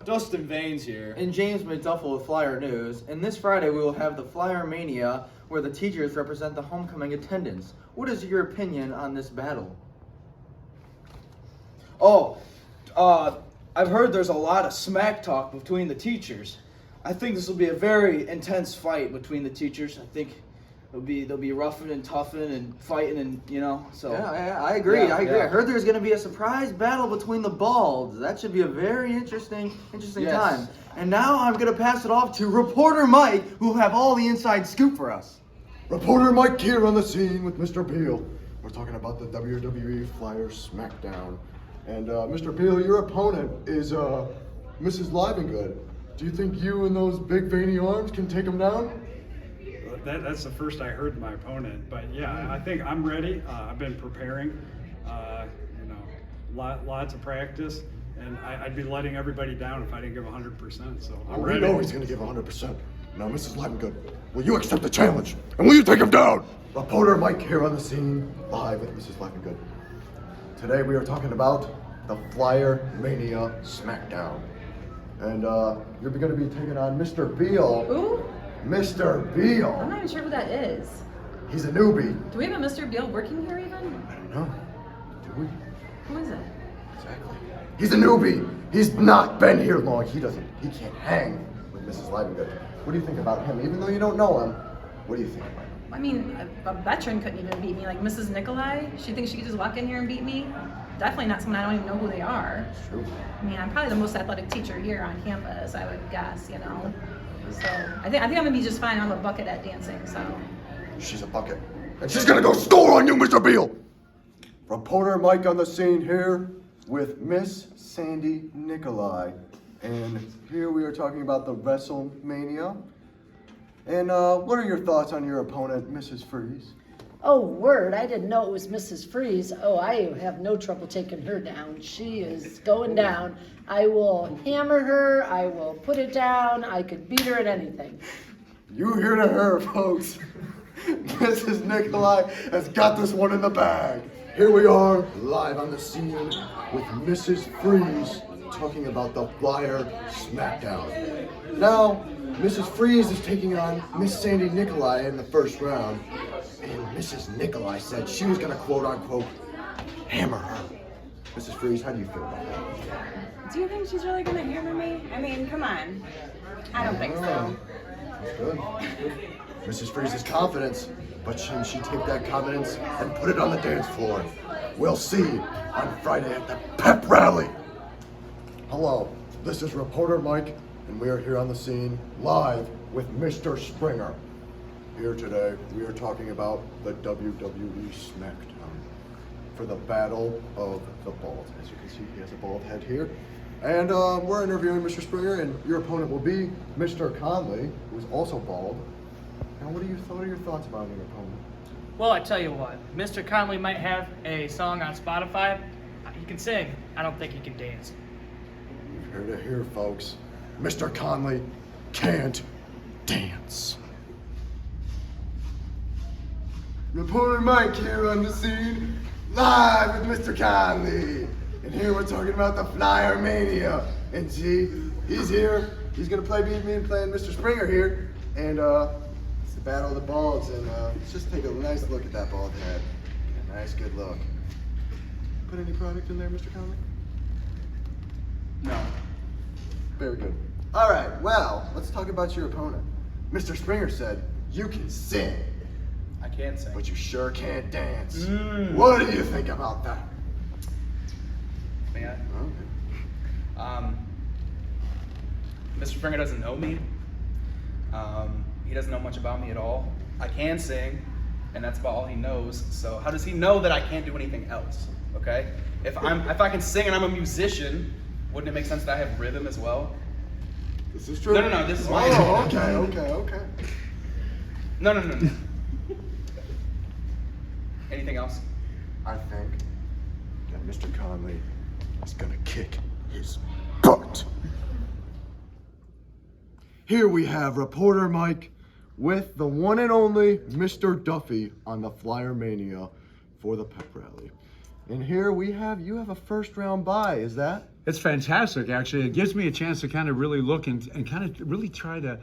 Dustin Vanes here. And James McDuffel with Flyer News. And this Friday we will have the Flyer Mania, where the teachers represent the homecoming attendance. What is your opinion on this battle? I've heard there's a lot of smack talk between the teachers. I think this will be a very intense fight between the teachers. I think they'll be roughing and toughing and fighting and so. Yeah, I agree. Yeah, I agree. yeah. I heard there's going to be a surprise battle between the Balds. That should be a very interesting Yes. time. And now I'm going to pass it off to reporter Mike, who will have all the inside scoop for us. Reporter Mike here on the scene with Mr. Beal. We're talking about the WWE Flyer SmackDown. And Mr. Beal, your opponent is Mrs. Livengood. Do you think you and those big veiny arms can take him down? That's the first I heard my opponent, but yeah, I think I'm ready. I've been preparing, lots of practice, and I'd be letting everybody down if I didn't give 100%. So I'm ready. We know he's going to give 100%. Now, Mrs. Livengood, will you accept the challenge? And will you take him down? Reporter Mike here on the scene, live with Mrs. Livengood. Today we are talking about the Flyer Mania SmackDown. And you're going to be taking on Mr. Beal. Who? Mr. Beal. I'm not even sure who that is. He's a newbie. Do we have a Mr. Beal working here even? I don't know. Do we? Who is it? Exactly. He's a newbie. He's not been here long. He can't hang with Mrs. Livengood. What do you think about him? Even though you don't know him, what do you think about him? I mean, a veteran couldn't even beat me. Like Mrs. Nikolai, she thinks she could just walk in here and beat me? Definitely not someone I don't even know who they are. It's true. I mean, I'm probably the most athletic teacher here on campus, I would guess, So I think I'm gonna be just fine. I'm a bucket at dancing, so. She's a bucket. And she's gonna go score on you, Mr. Beal! Reporter Mike on the scene here with Miss Sandy Nikolai. And here we are talking about the WrestleMania. And what are your thoughts on your opponent, Mrs. Freeze? Oh, word, I didn't know it was Mrs. Freeze. Oh, I have no trouble taking her down. She is going down. I will hammer her, I will put it down, I could beat her at anything. You hear to her, folks. Mrs. Nikolai has got this one in the bag. Here we are, live on the scene with Mrs. Freeze, talking about the Flyer SmackDown. Now, Mrs. Freeze is taking on Miss Sandy Nikolai in the first round, and Mrs. Nikolai said she was gonna quote-unquote hammer her. Mrs. Freeze, how do you feel about that? Do you think she's really gonna hammer me? I mean, come on. I don't think so. That's good. Mrs. Freeze's confidence, but can she take that confidence and put it on the dance floor? We'll see on Friday at the pep rally. Hello, this is reporter Mike, and we are here on the scene live with Mr. Springer. Here today, we are talking about the WWE SmackDown for the Battle of the Bald. As you can see, he has a bald head here. And we're interviewing Mr. Springer, and your opponent will be Mr. Conley, who's also bald. Now, what are your thoughts about your opponent? Well, I tell you what, Mr. Conley might have a song on Spotify. He can sing. I don't think he can dance. You've heard it here, folks. Mr. Conley can't dance. Reporter Mike here on the scene, live with Mr. Conley. And here we're talking about the Flyer Mania. And see, he's here. He's gonna play me and playing Mr. Springer here. And it's the Battle of the Balds. And let's just take a nice look at that bald head. A nice, good look. Put any product in there, Mr. Conley? No. Very good. All right, well, let's talk about your opponent. Mr. Springer said, you can sing, I can't sing. but you sure can't dance. What do you think about that? May I? Okay. Mr. Springer doesn't know me. He doesn't know much about me at all. I can sing, and that's about all he knows. So how does he know that I can't do anything else? Okay? If I can sing and I'm a musician, wouldn't it make sense that I have rhythm as well? This is true. No, this is my Oh, okay. No. Anything else? I think that Mr. Conley is gonna kick his butt. Here we have reporter Mike with the one and only Mr. Duffy on the Flyer Mania for the pep rally. And here you have a first round bye, is that? It's fantastic, actually. It gives me a chance to kind of really look and kind of really try to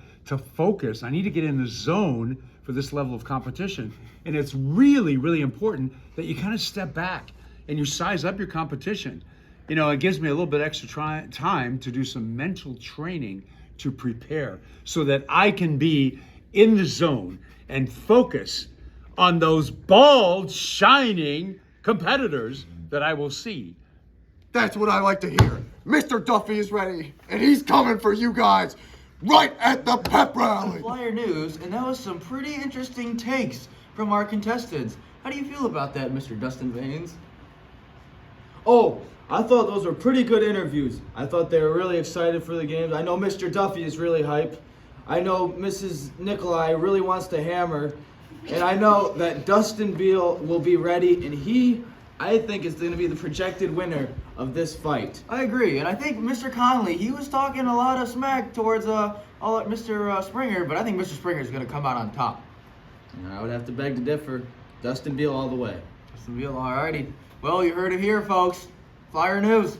focus. I need to get in the zone for this level of competition. And it's really, really important that you kind of step back and you size up your competition. You know, it gives me a little bit extra time to do some mental training to prepare so that I can be in the zone and focus on those bald, shining competitors that I will see. That's what I like to hear. Mr. Duffy is ready, and he's coming for you guys right at the pep rally. Flyer News, and that was some pretty interesting takes from our contestants. How do you feel about that, Mr. Dustin Baines? Oh, I thought those were pretty good interviews. I thought they were really excited for the games. I know Mr. Duffy is really hype. I know Mrs. Nikolai really wants to hammer. And I know that Dustin Beal will be ready, and he, I think, is going to be the projected winner of this fight. I agree, and I think Mr. Conley, he was talking a lot of smack towards Mr. Springer, but I think Mr. Springer is going to come out on top. I would have to beg to differ. Dustin Beal all the way. Dustin Beal, alrighty. Well, you heard it here, folks. Flyer News.